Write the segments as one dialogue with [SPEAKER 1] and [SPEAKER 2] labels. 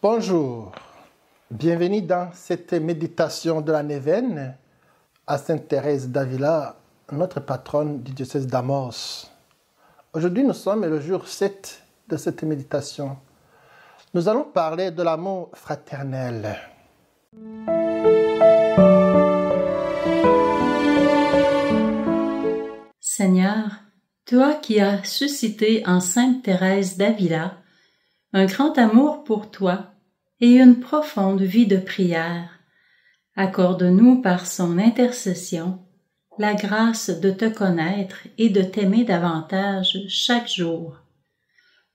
[SPEAKER 1] Bonjour, bienvenue dans cette méditation de la neuvaine à Sainte Thérèse d'Avila, notre patronne du diocèse d'Amos. Aujourd'hui, nous sommes le jour 7 de cette méditation. Nous allons parler de l'amour fraternel.
[SPEAKER 2] Seigneur, toi qui as suscité en Sainte Thérèse d'Avila un grand amour pour toi et une profonde vie de prière, accorde-nous par son intercession la grâce de te connaître et de t'aimer davantage chaque jour.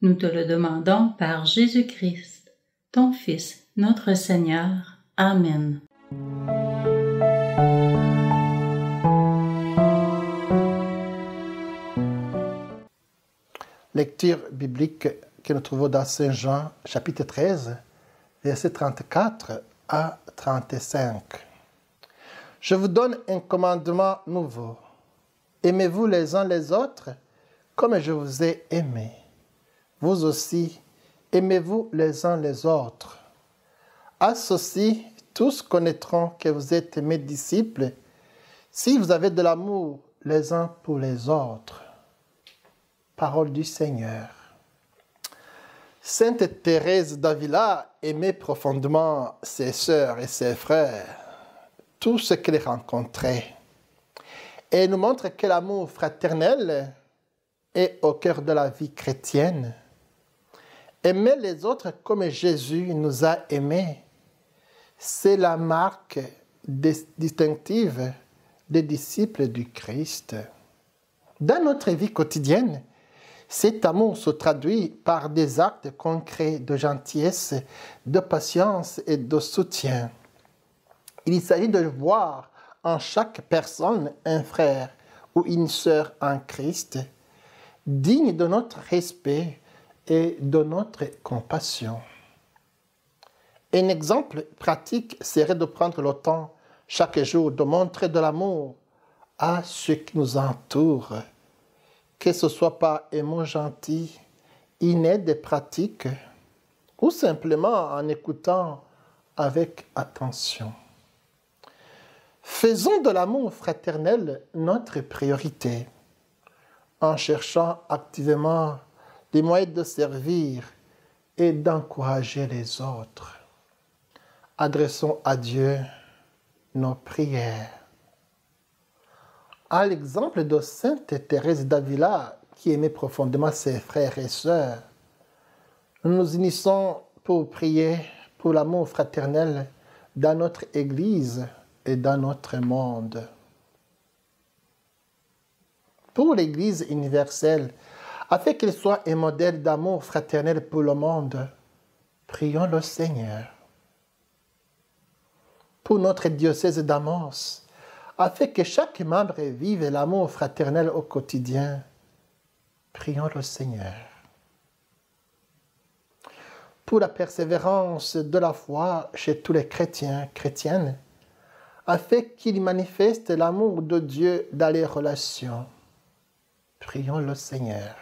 [SPEAKER 2] Nous te le demandons par Jésus-Christ, ton Fils, notre Seigneur. Amen.
[SPEAKER 1] Lecture biblique que nous trouvons dans Saint Jean, chapitre 13, versets 34 à 35. Je vous donne un commandement nouveau. Aimez-vous les uns les autres comme je vous ai aimé. Vous aussi, aimez-vous les uns les autres. À ceci, tous connaîtront que vous êtes mes disciples si vous avez de l'amour les uns pour les autres. Parole du Seigneur. Sainte Thérèse d'Avila aimait profondément ses sœurs et ses frères, tout ce qu'elle rencontrait. Et elle nous montre que l'amour fraternel est au cœur de la vie chrétienne. Aimer les autres comme Jésus nous a aimés, c'est la marque distinctive des disciples du Christ. Dans notre vie quotidienne, cet amour se traduit par des actes concrets de gentillesse, de patience et de soutien. Il s'agit de voir en chaque personne un frère ou une sœur en Christ, digne de notre respect et de notre compassion. Un exemple pratique serait de prendre le temps chaque jour de montrer de l'amour à ceux qui nous entourent, que ce soit par un mot gentil, une aide pratique ou simplement en écoutant avec attention. Faisons de l'amour fraternel notre priorité en cherchant activement des moyens de servir et d'encourager les autres. Adressons à Dieu nos prières. À l'exemple de Sainte Thérèse d'Avila, qui aimait profondément ses frères et sœurs, nous nous unissons pour prier pour l'amour fraternel dans notre Église et dans notre monde. Pour l'Église universelle, afin qu'elle soit un modèle d'amour fraternel pour le monde, prions le Seigneur. Pour notre diocèse d'Amos, afin que chaque membre vive l'amour fraternel au quotidien, prions le Seigneur. Pour la persévérance de la foi chez tous les chrétiens, chrétiennes, afin qu'ils manifestent l'amour de Dieu dans les relations, prions le Seigneur.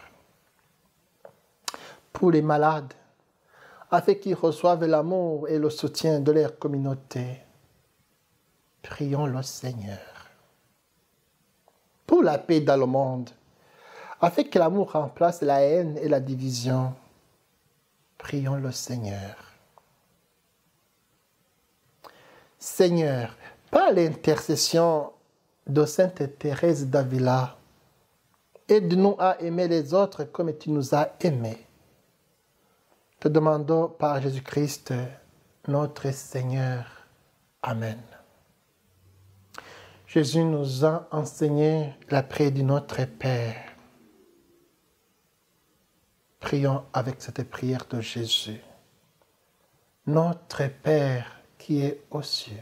[SPEAKER 1] Pour les malades, afin qu'ils reçoivent l'amour et le soutien de leur communauté, prions le Seigneur. Pour la paix dans le monde, afin que l'amour remplace la haine et la division, prions le Seigneur. Seigneur, par l'intercession de Sainte Thérèse d'Avila, aide-nous à aimer les autres comme tu nous as aimés. Te demandons par Jésus-Christ, notre Seigneur. Amen. Jésus nous a enseigné la prière du Notre Père. Prions avec cette prière de Jésus. Notre Père qui es aux cieux,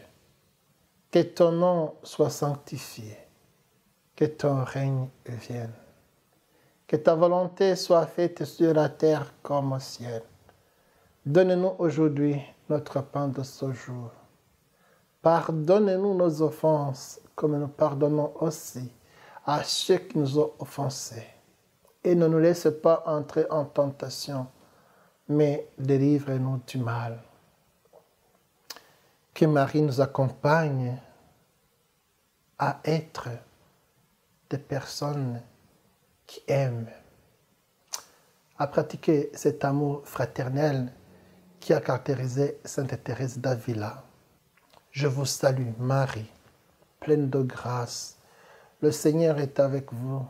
[SPEAKER 1] que ton nom soit sanctifié, que ton règne vienne, que ta volonté soit faite sur la terre comme au ciel. Donne-nous aujourd'hui notre pain de ce jour. Pardonne-nous nos offenses, comme nous pardonnons aussi à ceux qui nous ont offensés. Et ne nous laisse pas entrer en tentation, mais délivre-nous du mal. Que Marie nous accompagne à être des personnes qui aiment, à pratiquer cet amour fraternel qui a caractérisé Sainte Thérèse d'Avila. Je vous salue, Marie, pleine de grâce. Le Seigneur est avec vous.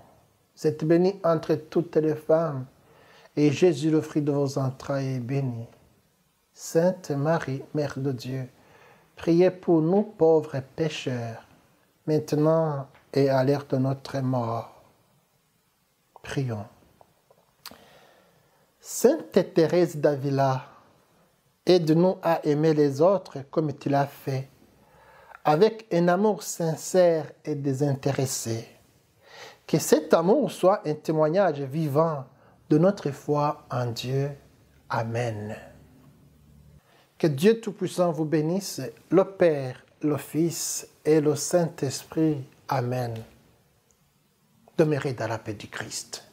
[SPEAKER 1] Vous êtes bénie entre toutes les femmes, et Jésus, le fruit de vos entrailles, est béni. Sainte Marie, Mère de Dieu, priez pour nous pauvres pécheurs, maintenant et à l'heure de notre mort. Prions. Sainte Thérèse d'Avila, aide-nous à aimer les autres comme tu l'as fait, avec un amour sincère et désintéressé. Que cet amour soit un témoignage vivant de notre foi en Dieu. Amen. Que Dieu Tout-Puissant vous bénisse, le Père, le Fils et le Saint-Esprit. Amen. Demeurez dans la paix du Christ.